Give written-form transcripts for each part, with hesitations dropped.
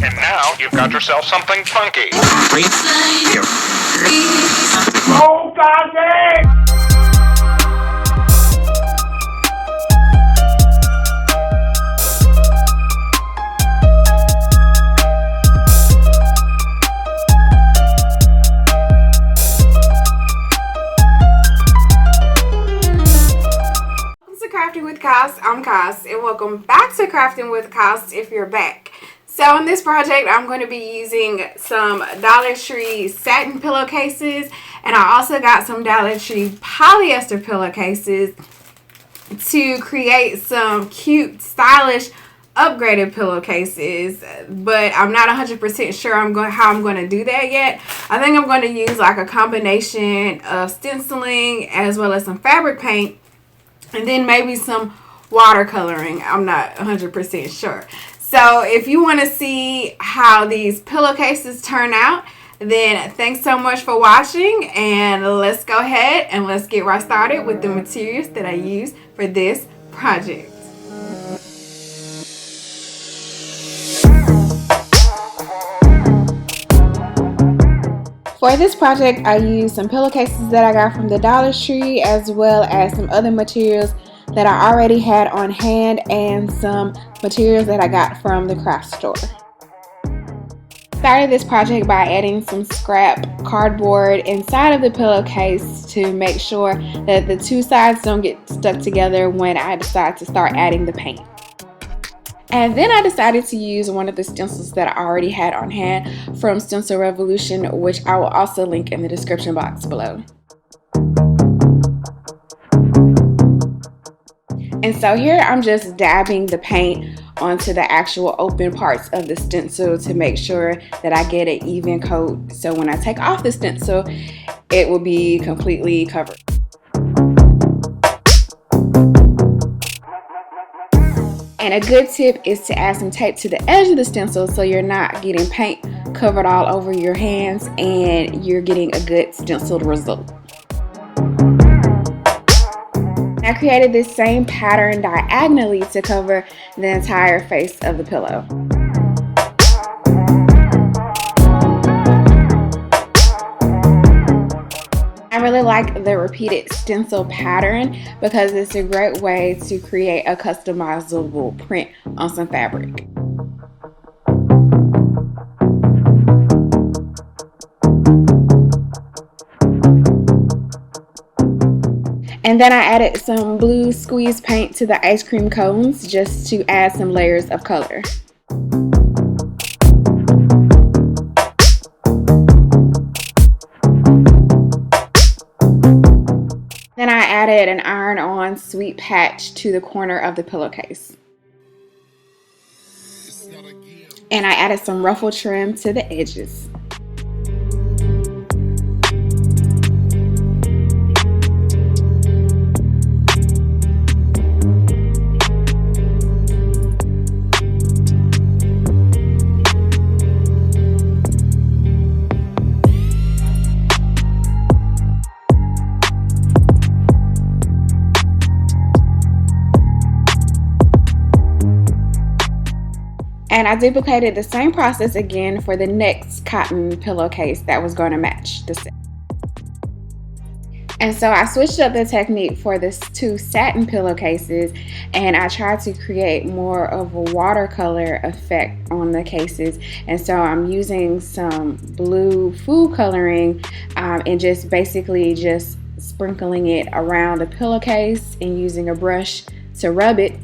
And now you've got yourself something funky. Oh, God dang! Crafting with Cass. I'm Cass, and welcome back to Crafting with Cass if you're back. So in this project, I'm going to be using some Dollar Tree satin pillowcases, and I also got some Dollar Tree polyester pillowcases to create some cute, stylish, upgraded pillowcases. But I'm not 100% sure how I'm going to do that yet. I think I'm going to use like a combination of stenciling as well as some fabric paint, and then maybe some watercoloring. I'm not 100% sure. So if you want to see how these pillowcases turn out, then thanks so much for watching, and let's go ahead and let's get right started with the materials that I use for this project. For this project, I used some pillowcases that I got from the Dollar Tree, as well as some other materials that I already had on hand, and some materials that I got from the craft store. Started this project by adding some scrap cardboard inside of the pillowcase to make sure that the two sides don't get stuck together when I decide to start adding the paint. And then I decided to use one of the stencils that I already had on hand from Stencil Revolution, which I will also link in the description box below. And so here I'm just dabbing the paint onto the actual open parts of the stencil to make sure that I get an even coat, so when I take off the stencil, it will be completely covered. And a good tip is to add some tape to the edge of the stencil so you're not getting paint covered all over your hands and you're getting a good stenciled result. I created this same pattern diagonally to cover the entire face of the pillow. I really like the repeated stencil pattern because it's a great way to create a customizable print on some fabric. And then I added some blue squeeze paint to the ice cream cones just to add some layers of color. Then I added an iron-on sweet patch to the corner of the pillowcase. And I added some ruffle trim to the edges. And I duplicated the same process again for the next cotton pillowcase that was going to match the set. And so I switched up the technique for the two satin pillowcases, and I tried to create more of a watercolor effect on the cases. And so I'm using some blue food coloring and just basically just sprinkling it around the pillowcase and using a brush to rub it,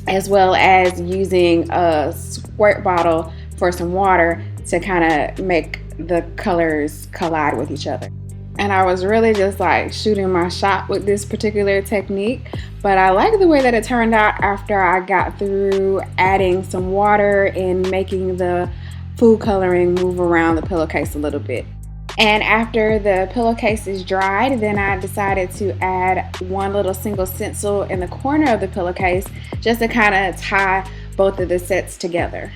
as well as using a squirt bottle for some water to kind of make the colors collide with each other. And I was really just like shooting my shot with this particular technique, but I like the way that it turned out after I got through adding some water and making the food coloring move around the pillowcase a little bit. And after the pillowcase is dried, then I decided to add one little single stencil in the corner of the pillowcase just to kind of tie both of the sets together.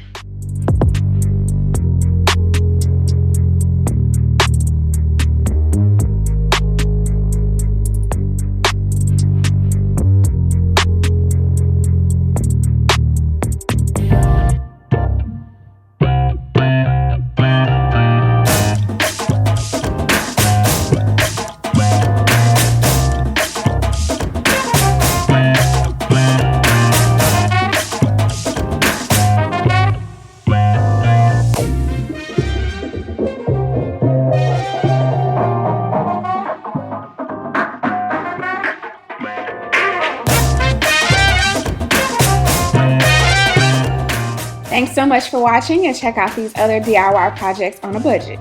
Thanks so much for watching, and check out these other DIY projects on a budget.